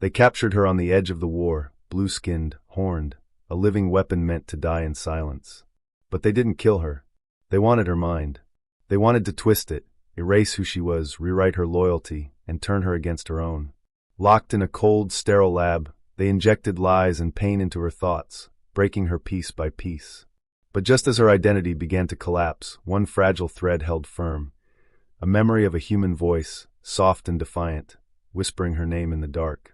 They captured her on the edge of the war, blue-skinned, horned, a living weapon meant to die in silence. But they didn't kill her. They wanted her mind. They wanted to twist it, erase who she was, rewrite her loyalty, and turn her against her own. Locked in a cold, sterile lab, they injected lies and pain into her thoughts, breaking her piece by piece. But just as her identity began to collapse, one fragile thread held firm, a memory of a human voice, soft and defiant, whispering her name in the dark.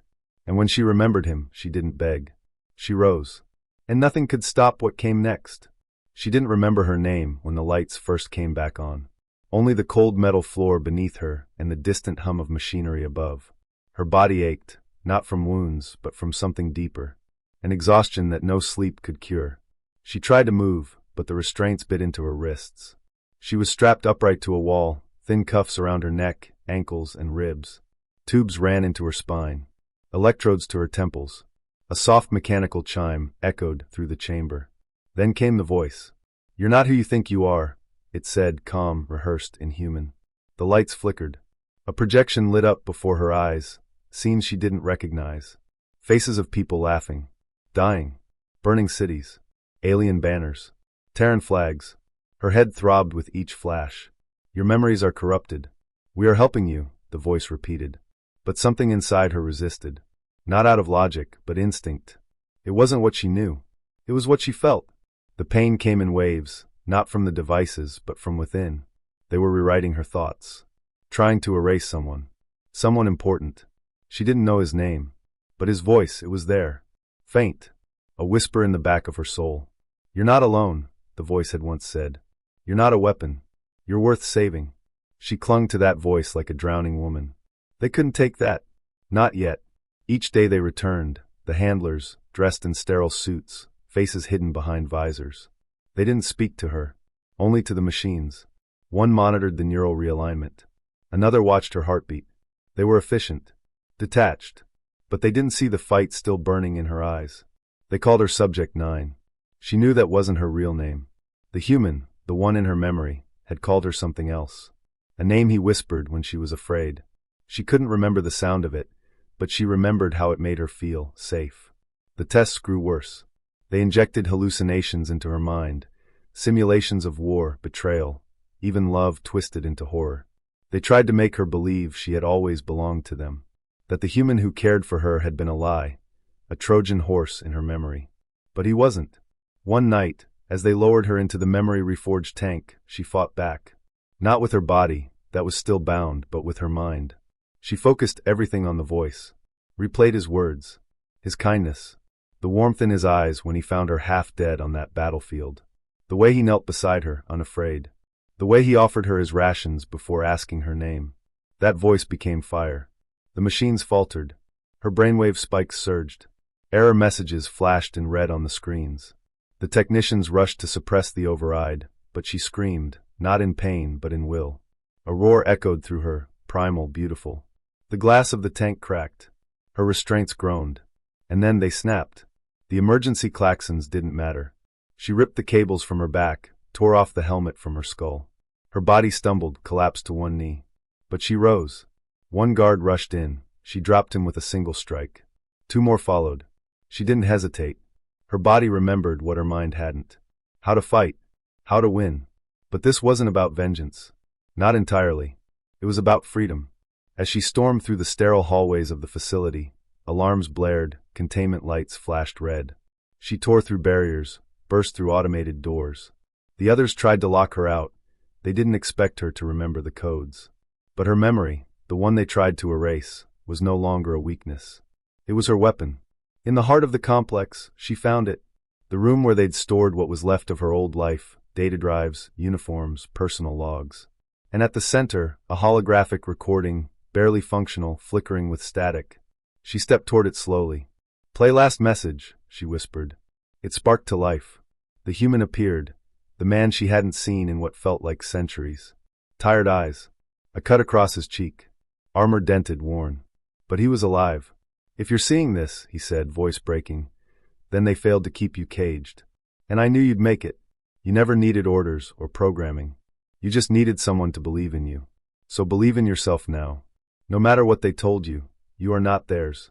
And when she remembered him, she didn't beg. She rose. And nothing could stop what came next. She didn't remember her name when the lights first came back on. Only the cold metal floor beneath her and the distant hum of machinery above. Her body ached, not from wounds, but from something deeper, an exhaustion that no sleep could cure. She tried to move, but the restraints bit into her wrists. She was strapped upright to a wall, thin cuffs around her neck, ankles, and ribs. Tubes ran into her spine, electrodes to her temples. A soft mechanical chime echoed through the chamber. Then came the voice. "You're not who you think you are," it said, calm, rehearsed, inhuman. The lights flickered. A projection lit up before her eyes, scenes she didn't recognize. Faces of people laughing, dying, burning cities, alien banners, Terran flags. Her head throbbed with each flash. "Your memories are corrupted. We are helping you," the voice repeated. But something inside her resisted. Not out of logic, but instinct. It wasn't what she knew. It was what she felt. The pain came in waves, not from the devices, but from within. They were rewriting her thoughts. Trying to erase someone. Someone important. She didn't know his name. But his voice, it was there. Faint. A whisper in the back of her soul. "You're not alone," the voice had once said. "You're not a weapon. You're worth saving." She clung to that voice like a drowning woman. They couldn't take that. Not yet. Each day they returned, the handlers, dressed in sterile suits, faces hidden behind visors. They didn't speak to her, only to the machines. One monitored the neural realignment. Another watched her heartbeat. They were efficient, detached, but they didn't see the fight still burning in her eyes. They called her Subject 9. She knew that wasn't her real name. The human, the one in her memory, had called her something else. A name he whispered when she was afraid. She couldn't remember the sound of it, but she remembered how it made her feel safe. The tests grew worse. They injected hallucinations into her mind, simulations of war, betrayal, even love twisted into horror. They tried to make her believe she had always belonged to them, that the human who cared for her had been a lie, a Trojan horse in her memory. But he wasn't. One night, as they lowered her into the memory-reforged tank, she fought back. Not with her body, that was still bound, but with her mind. She focused everything on the voice, replayed his words, his kindness, the warmth in his eyes when he found her half dead on that battlefield, the way he knelt beside her, unafraid, the way he offered her his rations before asking her name. That voice became fire. The machines faltered. Her brainwave spikes surged. Error messages flashed in red on the screens. The technicians rushed to suppress the override, but she screamed, not in pain but in will. A roar echoed through her, primal, beautiful. The glass of the tank cracked. Her restraints groaned. And then they snapped. The emergency klaxons didn't matter. She ripped the cables from her back, tore off the helmet from her skull. Her body stumbled, collapsed to one knee. But she rose. One guard rushed in. She dropped him with a single strike. Two more followed. She didn't hesitate. Her body remembered what her mind hadn't. How to fight. How to win. But this wasn't about vengeance. Not entirely. It was about freedom. As she stormed through the sterile hallways of the facility, alarms blared, containment lights flashed red. She tore through barriers, burst through automated doors. The others tried to lock her out. They didn't expect her to remember the codes. But her memory, the one they tried to erase, was no longer a weakness. It was her weapon. In the heart of the complex, she found it. The room where they'd stored what was left of her old life, data drives, uniforms, personal logs. And at the center, a holographic recording, barely functional, flickering with static. She stepped toward it slowly. "Play last message," she whispered. It sparked to life. The human appeared, the man she hadn't seen in what felt like centuries. Tired eyes. A cut across his cheek. Armor dented, worn. But he was alive. "If you're seeing this," he said, voice breaking, "then they failed to keep you caged. And I knew you'd make it. You never needed orders or programming. You just needed someone to believe in you. So believe in yourself now. No matter what they told you, you are not theirs.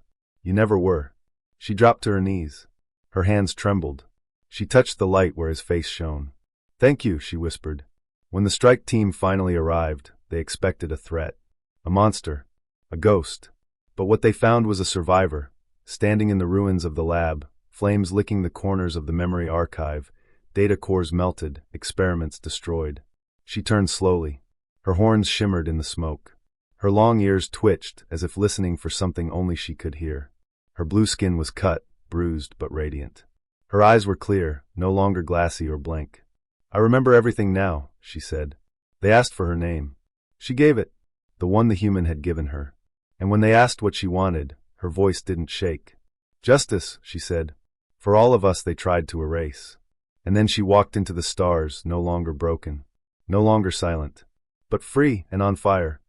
You never were. She dropped to her knees. Her hands trembled. She touched the light where his face shone. Thank you, she whispered. When the strike team finally arrived, they expected a threat. A monster. A ghost. But what they found was a survivor, standing in the ruins of the lab, flames licking the corners of the memory archive, data cores melted, experiments destroyed. She turned slowly. Her horns shimmered in the smoke. Her long ears twitched, as if listening for something only she could hear. Her blue skin was cut, bruised, but radiant. Her eyes were clear, no longer glassy or blank. I remember everything now, she said. They asked for her name. She gave it, the one the human had given her. And when they asked what she wanted, her voice didn't shake. Justice, she said. For all of us they tried to erase. And then she walked into the stars, no longer broken, no longer silent, but free and on fire.